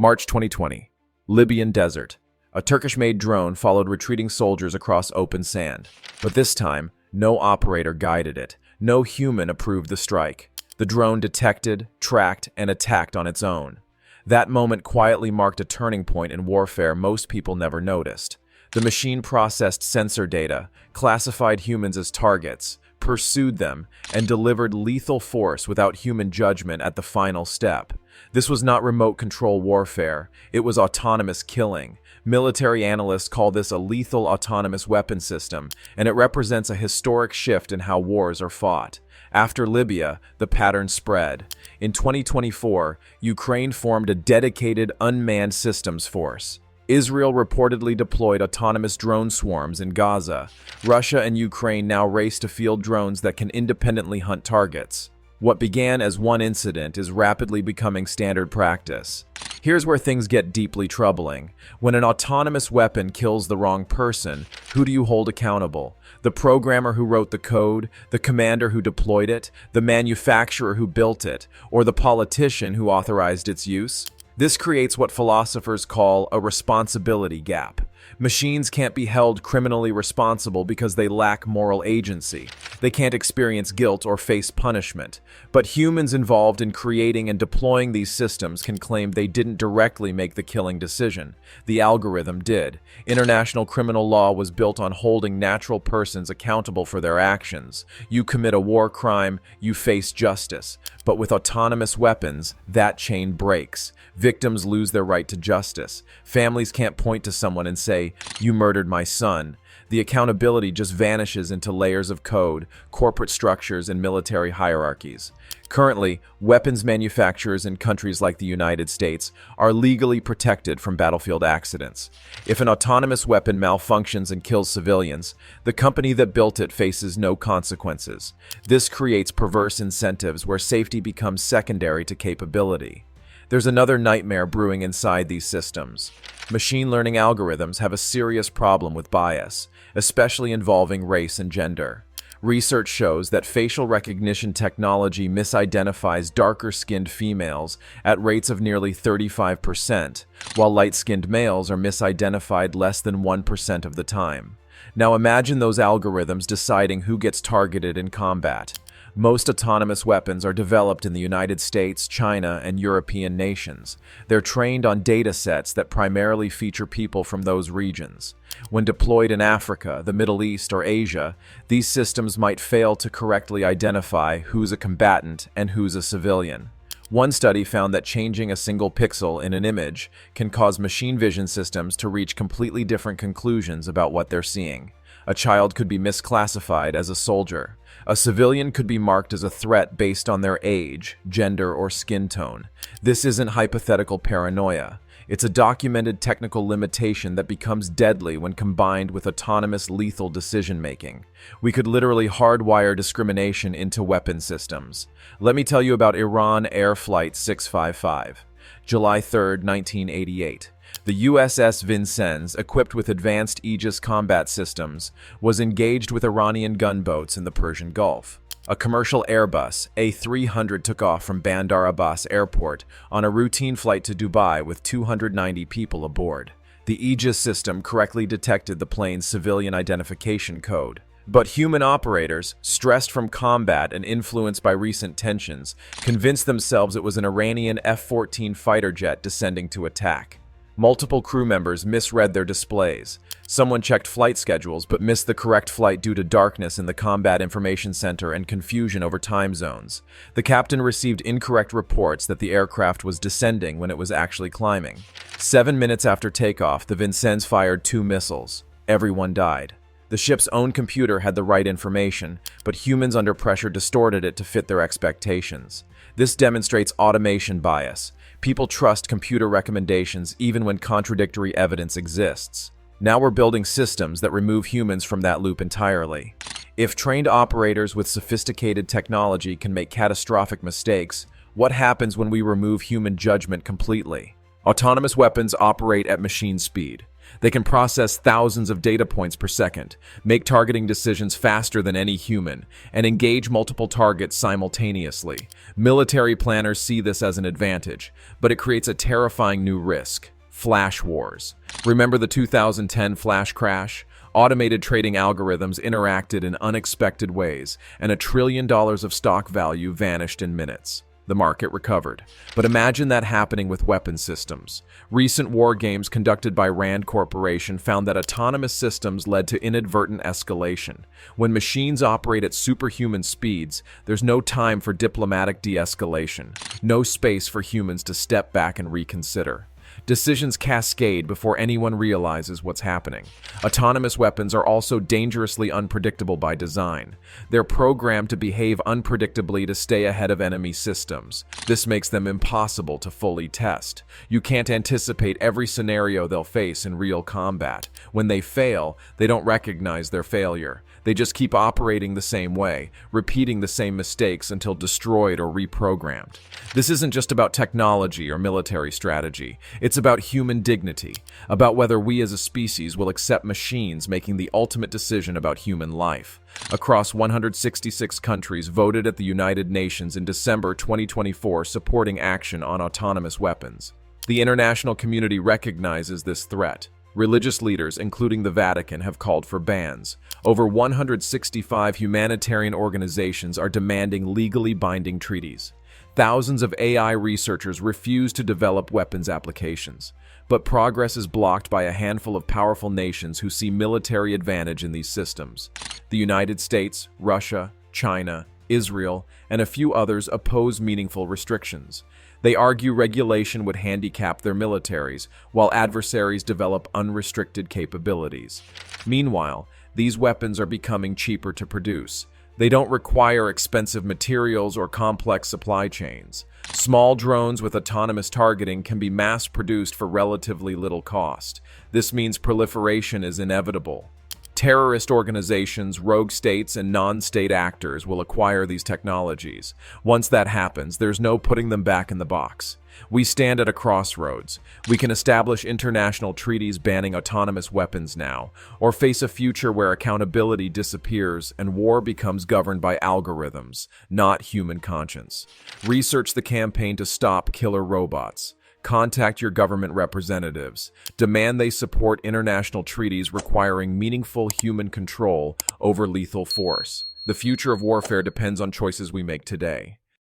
March 2020. Libyan desert. A Turkish-made drone followed retreating soldiers across open sand. But this time, no operator guided it. No human approved the strike. The drone detected, tracked, and attacked on its own. That moment quietly marked a turning point in warfare most people never noticed. The machine processed sensor data, classified humans as targets, pursued them, and delivered lethal force without human judgment at the final step. This was not remote control warfare, it was autonomous killing. Military analysts call this a lethal autonomous weapon system, and it represents a historic shift in how wars are fought. After Libya, the pattern spread. In 2024, Ukraine formed a dedicated unmanned systems force. Israel reportedly deployed autonomous drone swarms in Gaza. Russia and Ukraine now race to field drones that can independently hunt targets. What began as one incident is rapidly becoming standard practice. Here's where things get deeply troubling. When an autonomous weapon kills the wrong person, who do you hold accountable? The programmer who wrote the code, the commander who deployed it, the manufacturer who built it, or the politician who authorized its use? This creates what philosophers call a responsibility gap. Machines can't be held criminally responsible because they lack moral agency. They can't experience guilt or face punishment. But humans involved in creating and deploying these systems can claim they didn't directly make the killing decision. The algorithm did. International criminal law was built on holding natural persons accountable for their actions. You commit a war crime, you face justice. But with autonomous weapons, that chain breaks. Victims lose their right to justice. Families can't point to someone and say, "You murdered my son." The accountability just vanishes into layers of code, corporate structures, and military hierarchies. Currently, weapons manufacturers in countries like the United States are legally protected from battlefield accidents. If an autonomous weapon malfunctions and kills civilians, the company that built it faces no consequences. This creates perverse incentives where safety becomes secondary to capability. There's another nightmare brewing inside these systems. Machine learning algorithms have a serious problem with bias, especially involving race and gender. Research shows that facial recognition technology misidentifies darker-skinned females at rates of nearly 35%, while light-skinned males are misidentified less than 1% of the time. Now imagine those algorithms deciding who gets targeted in combat. Most autonomous weapons are developed in the United States, China, and European nations. They're trained on data sets that primarily feature people from those regions. When deployed in Africa, the Middle East, or Asia, these systems might fail to correctly identify who's a combatant and who's a civilian. One study found that changing a single pixel in an image can cause machine vision systems to reach completely different conclusions about what they're seeing. A child could be misclassified as a soldier. A civilian could be marked as a threat based on their age, gender, or skin tone. This isn't hypothetical paranoia. It's a documented technical limitation that becomes deadly when combined with autonomous lethal decision-making. We could literally hardwire discrimination into weapon systems. Let me tell you about Iran Air Flight 655. July 3, 1988. The USS Vincennes, equipped with advanced Aegis combat systems, was engaged with Iranian gunboats in the Persian Gulf. A commercial Airbus A300 took off from Bandar Abbas Airport on a routine flight to Dubai with 290 people aboard. The Aegis system correctly detected the plane's civilian identification code. But human operators, stressed from combat and influenced by recent tensions, convinced themselves it was an Iranian F-14 fighter jet descending to attack. Multiple crew members misread their displays. Someone checked flight schedules but missed the correct flight due to darkness in the Combat Information Center and confusion over time zones. The captain received incorrect reports that the aircraft was descending when it was actually climbing. 7 minutes after takeoff, the Vincennes fired 2 missiles. Everyone died. The ship's own computer had the right information, but humans under pressure distorted it to fit their expectations. This demonstrates automation bias. People trust computer recommendations even when contradictory evidence exists. Now we're building systems that remove humans from that loop entirely. If trained operators with sophisticated technology can make catastrophic mistakes, what happens when we remove human judgment completely? Autonomous weapons operate at machine speed. They can process thousands of data points per second, make targeting decisions faster than any human, and engage multiple targets simultaneously. Military planners see this as an advantage, but it creates a terrifying new risk: flash wars. Remember the 2010 flash crash? Automated trading algorithms interacted in unexpected ways, and $1 trillion of stock value vanished in minutes. The market recovered. But imagine that happening with weapon systems. Recent war games conducted by Rand Corporation found that autonomous systems led to inadvertent escalation. When machines operate at superhuman speeds, there's no time for diplomatic de-escalation, no space for humans to step back and reconsider. Decisions cascade before anyone realizes what's happening. Autonomous weapons are also dangerously unpredictable by design. They're programmed to behave unpredictably to stay ahead of enemy systems. This makes them impossible to fully test. You can't anticipate every scenario they'll face in real combat. When they fail, they don't recognize their failure. They just keep operating the same way, repeating the same mistakes until destroyed or reprogrammed. This isn't just about technology or military strategy. It's about human dignity, about whether we as a species will accept machines making the ultimate decision about human life. Across 166 countries voted at the United Nations in December 2024 supporting action on autonomous weapons. The international community recognizes this threat. Religious leaders, including the Vatican, have called for bans. Over 165 humanitarian organizations are demanding legally binding treaties. Thousands of AI researchers refuse to develop weapons applications. But progress is blocked by a handful of powerful nations who see military advantage in these systems. The United States, Russia, China, Israel, and a few others oppose meaningful restrictions. They argue regulation would handicap their militaries, while adversaries develop unrestricted capabilities. Meanwhile, these weapons are becoming cheaper to produce. They don't require expensive materials or complex supply chains. Small drones with autonomous targeting can be mass-produced for relatively little cost. This means proliferation is inevitable. Terrorist organizations, rogue states, and non-state actors will acquire these technologies. Once that happens, there's no putting them back in the box. We stand at a crossroads. We can establish international treaties banning autonomous weapons now, or face a future where accountability disappears and war becomes governed by algorithms, not human conscience. Research the campaign to stop killer robots. Contact your government representatives. Demand they support international treaties requiring meaningful human control over lethal force. The future of warfare depends on choices we make today.